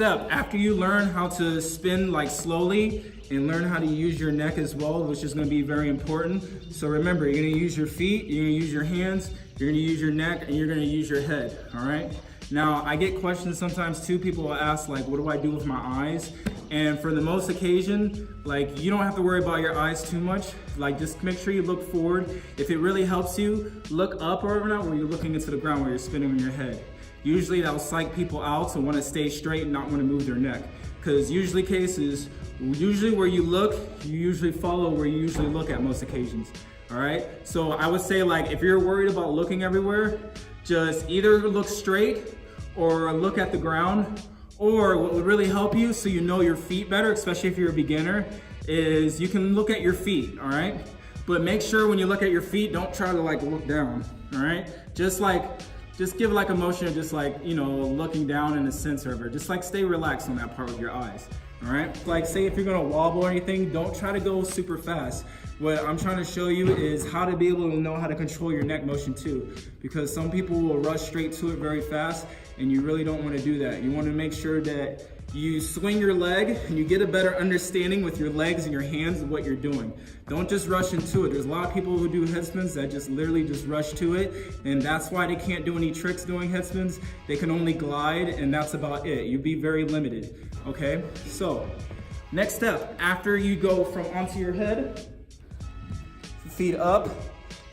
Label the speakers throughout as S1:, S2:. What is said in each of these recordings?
S1: step, after you learn how to spin like slowly and learn how to use your neck as well, which is gonna be very important. So remember, you're gonna use your feet, you're gonna use your hands, you're gonna use your neck, and you're gonna use your head, all right? Now, I get questions sometimes too. People will ask like, what do I do with my eyes? And for the most occasion, like you don't have to worry about your eyes too much. Like just make sure you look forward. If it really helps you, look up or not where you're looking into the ground where you're spinning on your head. Usually that'll psych people out to want to stay straight and not want to move their neck. Because usually where you look, you usually follow where you usually look at most occasions. All right, so I would say like if you're worried about looking everywhere, just either look straight or look at the ground. Or what would really help you so you know your feet better, especially if you're a beginner, is you can look at your feet, all right? But make sure when you look at your feet, don't try to like look down, all right? Just give like a motion of just like, you know, looking down in a sense of it. Just like stay relaxed on that part with your eyes, all right? Like say if you're gonna wobble or anything, don't try to go super fast. What I'm trying to show you is how to be able to know how to control your neck motion too. Because some people will rush straight to it very fast and you really don't want to do that. You want to make sure that you swing your leg and you get a better understanding with your legs and your hands of what you're doing. Don't just rush into it. There's a lot of people who do headspins that just literally just rush to it, and that's why they can't do any tricks doing headspins. They can only glide, and that's about it. You'd be very limited, okay? So, next step, after you go from onto your head, feet up,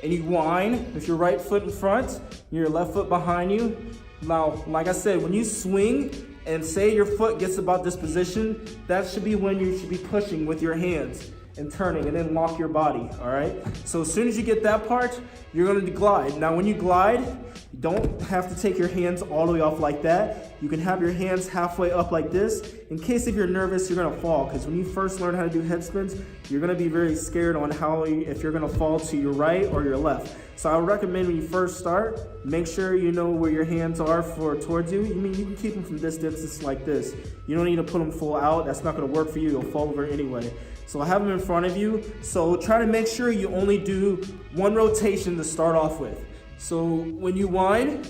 S1: and you whine with your right foot in front, your left foot behind you. Now, like I said, when you swing and say your foot gets about this position, that should be when you should be pushing with your hands and turning and then lock your body, all right? So as soon as you get that part, you're gonna glide. Now when you glide, you don't have to take your hands all the way off like that. You can have your hands halfway up like this. In case if you're nervous, you're gonna fall, because when you first learn how to do headspins, you're gonna be very scared on if you're gonna fall to your right or your left. So I would recommend when you first start, make sure you know where your hands are towards you. You can keep them from distances like this. You don't need to put them full out. That's not gonna work for you. You'll fall over anyway. So have them in front of you. So try to make sure you only do one rotation to start off with. So when you whine,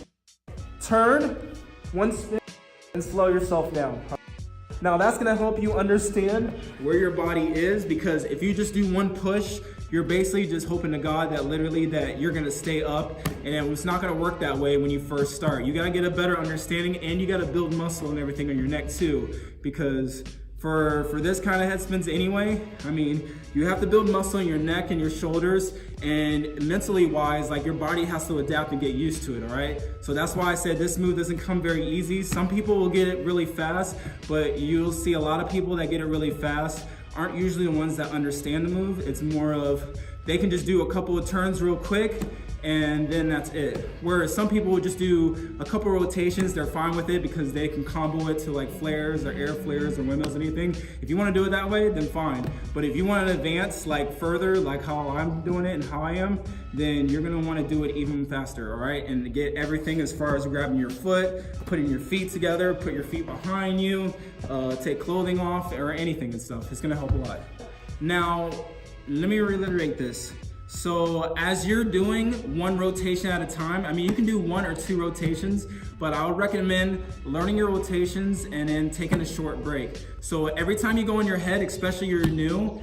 S1: turn, one spin, and slow yourself down. Now that's gonna help you understand where your body is, because if you just do one push, you're basically just hoping to God that literally that you're gonna stay up, and it's not gonna work that way when you first start. You gotta get a better understanding, and you gotta build muscle and everything on your neck too, because for this kind of headspins anyway, I mean, you have to build muscle in your neck and your shoulders, and mentally wise, like your body has to adapt and get used to it, all right? So that's why I said this move doesn't come very easy. Some people will get it really fast, but you'll see a lot of people that get it really fast aren't usually the ones that understand the move. It's more of, they can just do a couple of turns real quick and then that's it. Whereas some people will just do a couple rotations, they're fine with it because they can combo it to like flares or air flares or windmills or anything. If you want to do it that way, then fine. But if you want to advance like further, like how I'm doing it and how I am, then you're gonna want to do it even faster, all right? And get everything as far as grabbing your foot, putting your feet together, put your feet behind you, take clothing off or anything and stuff. It's gonna help a lot. Now, let me reiterate this. So as you're doing one rotation at a time, I mean, you can do 1 or 2 rotations, but I would recommend learning your rotations and then taking a short break. So every time you go in your head, especially you're new,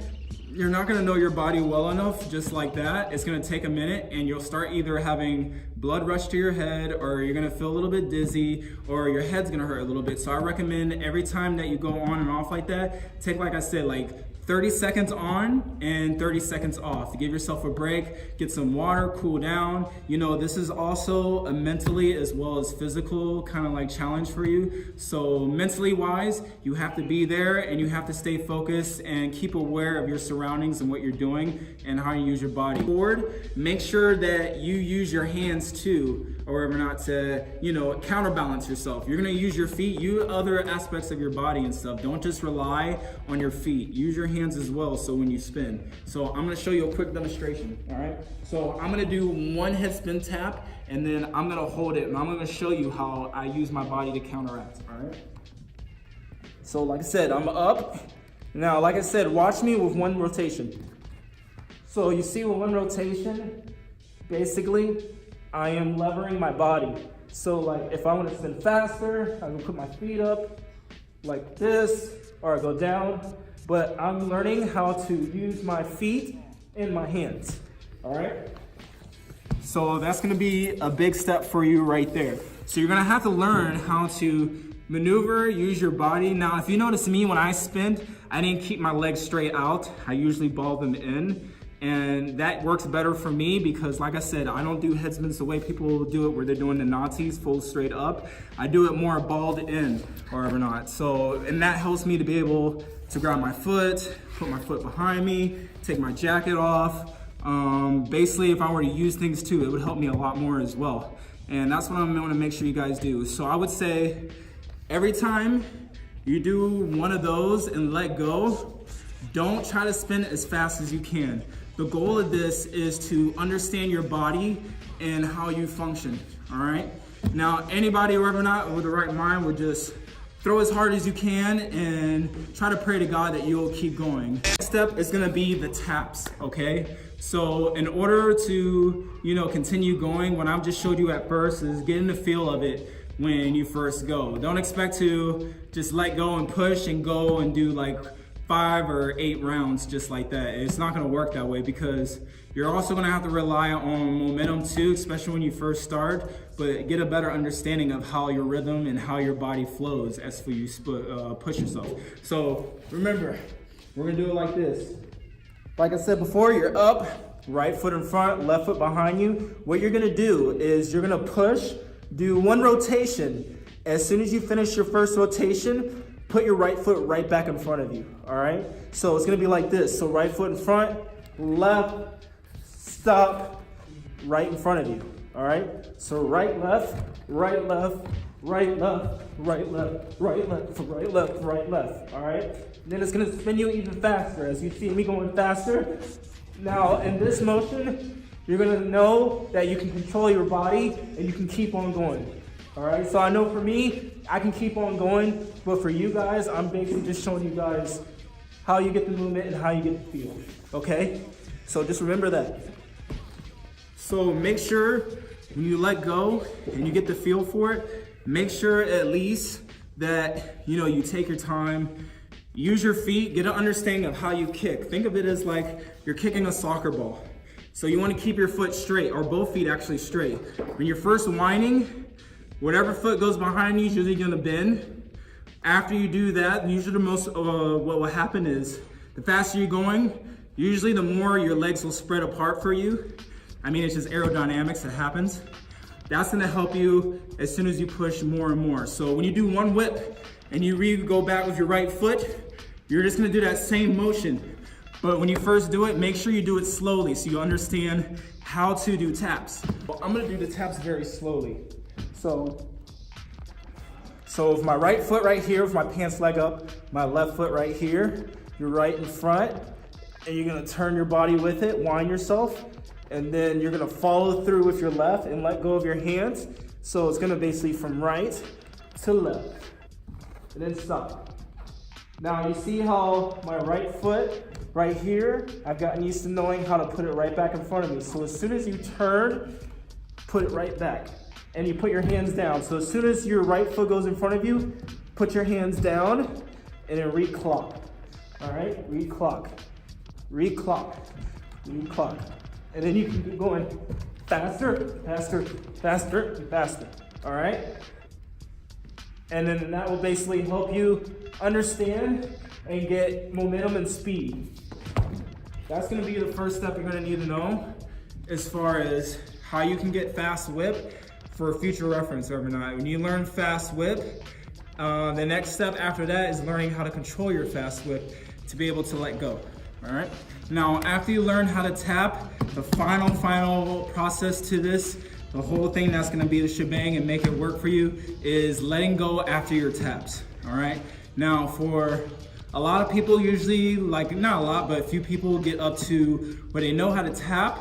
S1: you're not gonna know your body well enough just like that. It's gonna take a minute and you'll start either having blood rush to your head, or you're gonna feel a little bit dizzy, or your head's gonna hurt a little bit. So I recommend every time that you go on and off like that, take, like I said, like 30 seconds on and 30 seconds off. Give yourself a break, get some water, cool down. You know, this is also a mentally as well as physical kind of like challenge for you. So mentally wise, you have to be there and you have to stay focused and keep aware of your surroundings and what you're doing and how you use your body. Forward, make sure that you use your hands too, or whatever, not to, you know, counterbalance yourself. You're gonna use your feet, use other aspects of your body and stuff. Don't just rely on your feet. Use your hands as well, so when you spin. So I'm gonna show you a quick demonstration, all right? So I'm gonna do one head spin tap, and then I'm gonna hold it, and I'm gonna show you how I use my body to counteract, all right? So like I said, I'm up. Now, like I said, watch me with one rotation. So you see with one rotation, basically, I am levering my body. So like if I want to spin faster, I'm gonna put my feet up, like this, or I go down, but I'm learning how to use my feet and my hands, all right? So that's gonna be a big step for you right there. So you're gonna have to learn how to maneuver, use your body. Now, if you notice me, when I spin, I didn't keep my legs straight out. I usually ball them in. And that works better for me because, like I said, I don't do headspins the way people do it where they're doing the Nazis full straight up. I do it more balled in or ever not. So, and that helps me to be able to grab my foot, put my foot behind me, take my jacket off. Basically, if I were to use things too, it would help me a lot more as well. And that's what I'm gonna make sure you guys do. So I would say every time you do one of those and let go, don't try to spin as fast as you can. The goal of this is to understand your body and how you function, all right? Now, anybody or ever not with the right mind would just throw as hard as you can and try to pray to God that you'll keep going. Next step is gonna be the taps, okay? So in order to, continue going, what I've just showed you at first is getting the feel of it when you first go. Don't expect to just let go and push and go and do like 5 or 8 rounds just like that. It's not gonna work that way because you're also gonna have to rely on momentum too, especially when you first start, but get a better understanding of how your rhythm and how your body flows as you push yourself. So remember, we're gonna do it like this. Like I said before, you're up, right foot in front, left foot behind you. What you're gonna do is you're gonna push, do 1 rotation. As soon as you finish your first rotation, put your right foot right back in front of you, all right? So it's gonna be like this. So right foot in front, left, stop, right in front of you, all right? So right, left, right, left, right, left, right, left, right, left, right, left, right, left, all right? And then it's gonna spin you even faster. As you see me going faster, now in this motion, you're gonna know that you can control your body and you can keep on going. All right, so I know for me, I can keep on going, but for you guys, I'm basically just showing you guys how you get the movement and how you get the feel, okay? So just remember that. So make sure when you let go and you get the feel for it, make sure at least that, you take your time, use your feet, get an understanding of how you kick. Think of it as like you're kicking a soccer ball. So you wanna keep your foot straight, or both feet actually straight. When you're first winding, whatever foot goes behind you is usually gonna bend. After you do that, usually what will happen is the faster you're going, usually the more your legs will spread apart for you. I mean, it's just aerodynamics that happens. That's gonna help you as soon as you push more and more. So when you do 1 whip and you go back with your right foot, you're just gonna do that same motion. But when you first do it, make sure you do it slowly so you understand how to do taps. Well, I'm gonna do the taps very slowly. So with my right foot right here, with my pants leg up, my left foot right here, you're right in front, and you're gonna turn your body with it, wind yourself, and then you're gonna follow through with your left and let go of your hands. So it's gonna basically from right to left, and then stop. Now you see how my right foot right here, I've gotten used to knowing how to put it right back in front of me. So as soon as you turn, put it right back. And you put your hands down. So as soon as your right foot goes in front of you, put your hands down and then re-clock. All right, re-clock, re-clock, re-clock. And then you can keep going faster, faster, faster, and faster, all right? And then that will basically help you understand and get momentum and speed. That's gonna be the first step you're gonna need to know as far as how you can get fast whip for future reference overnight. When you learn fast whip, the next step after that is learning how to control your fast whip to be able to let go, all right? Now, after you learn how to tap, the final process to this, the whole thing that's gonna be the shebang and make it work for you is letting go after your taps, all right? Now, for a lot of people usually, like not a lot, but a few people get up to where they know how to tap,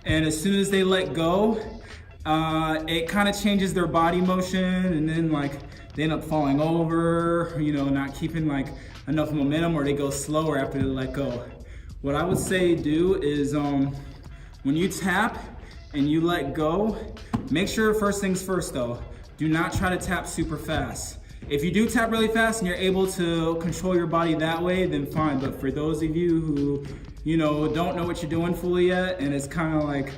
S1: and as soon as they let go, it kind of changes their body motion, and then like they end up falling over, not keeping like enough momentum, or they go slower after they let go. What I would say do is when you tap and you let go, make sure first things first though, do not try to tap super fast. If you do tap really fast and you're able to control your body that way, then fine. But for those of you who, don't know what you're doing fully yet, and it's kind of like,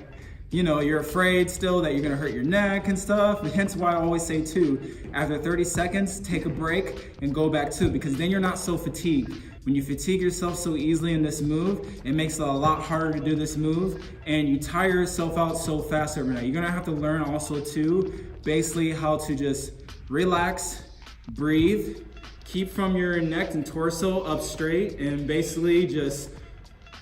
S1: you're afraid still that you're gonna hurt your neck and stuff, and hence why I always say too, after 30 seconds, take a break and go back too, because then you're not so fatigued. When you fatigue yourself so easily in this move, it makes it a lot harder to do this move, and you tire yourself out so fast every night. You're gonna have to learn also too, basically how to just relax, breathe, keep from your neck and torso up straight, and basically just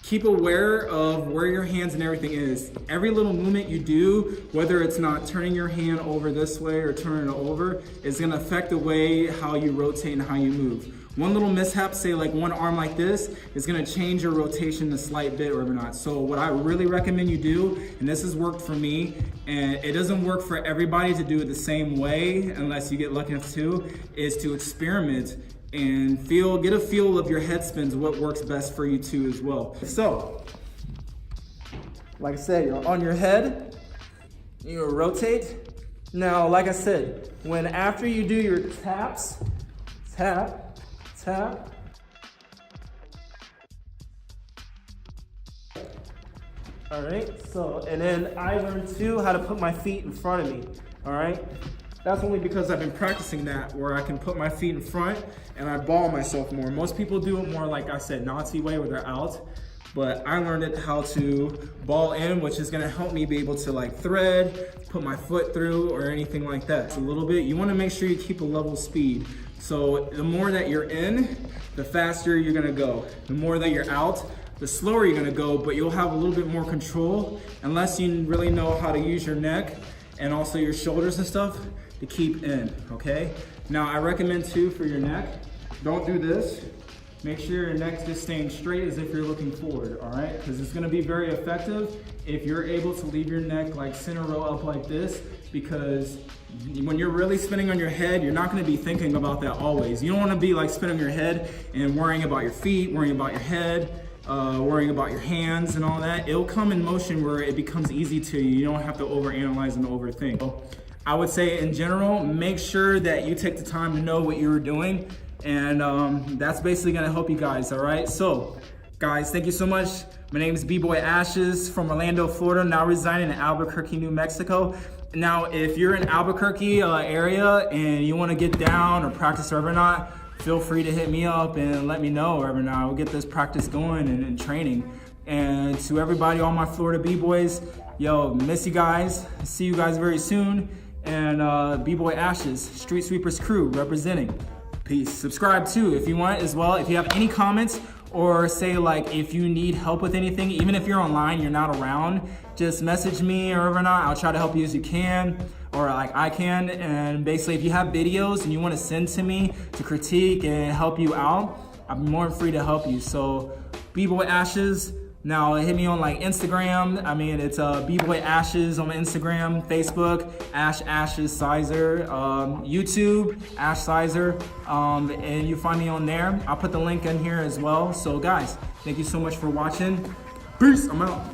S1: keep aware of where your hands and everything is. Every little movement you do, whether it's not turning your hand over this way or turning it over, is gonna affect the way how you rotate and how you move. One little mishap, say like one arm like this, is gonna change your rotation a slight bit or not. So what I really recommend you do, and this has worked for me, and it doesn't work for everybody to do it the same way unless you get lucky enough to, is to experiment and get a feel of your head spins, what works best for you too as well. So, like I said, you're on your head, you rotate. Now, like I said, after you do your taps, tap, tap. All right, and then I learned too how to put my feet in front of me, all right? That's only because I've been practicing that, where I can put my feet in front and I ball myself more. Most people do it more, like I said, Nazi way, where they're out. But I learned it how to ball in, which is gonna help me be able to like thread, put my foot through, or anything like that. So a little bit, you wanna make sure you keep a level speed. So the more that you're in, the faster you're gonna go. The more that you're out, the slower you're gonna go, but you'll have a little bit more control, unless you really know how to use your neck and also your shoulders and stuff to keep in, okay? Now I recommend too, for your neck, don't do this. Make sure your neck's just staying straight as if you're looking forward, all right? Because it's gonna be very effective if you're able to leave your neck like center row up like this, because when you're really spinning on your head, you're not gonna be thinking about that always. You don't wanna be like spinning your head and worrying about your feet, worrying about your head, worrying about your hands and all that. It'll come in motion where it becomes easy to you. You don't have to overanalyze and overthink. So I would say in general, make sure that you take the time to know what you're doing, and that's basically gonna help you guys, all right? So guys, thank you so much. My name is B-Boy Ashes from Orlando, Florida, now residing in Albuquerque, New Mexico. Now, if you're in Albuquerque area and you wanna get down or practice or ever not, feel free to hit me up and let me know or ever not. We'll get this practice going and training. And to everybody, all my Florida B-Boys, yo, miss you guys. See you guys very soon. And B-Boy Ashes, Street Sweepers crew representing. Peace. Subscribe too if you want as well. If you have any comments, or say like if you need help with anything, even if you're online, you're not around, just message me or whatnot. I'll try to help you as you can, or like I can. And basically, if you have videos and you want to send to me to critique and help you out, I'm more than free to help you. So B-Boy Ashes. Now hit me on like Instagram. I mean, it's B-Boy Ashes on Instagram, Facebook, Ashes Sizer, YouTube, Ash Sizer, and you find me on there. I'll put the link in here as well. So guys, thank you so much for watching. Peace, I'm out.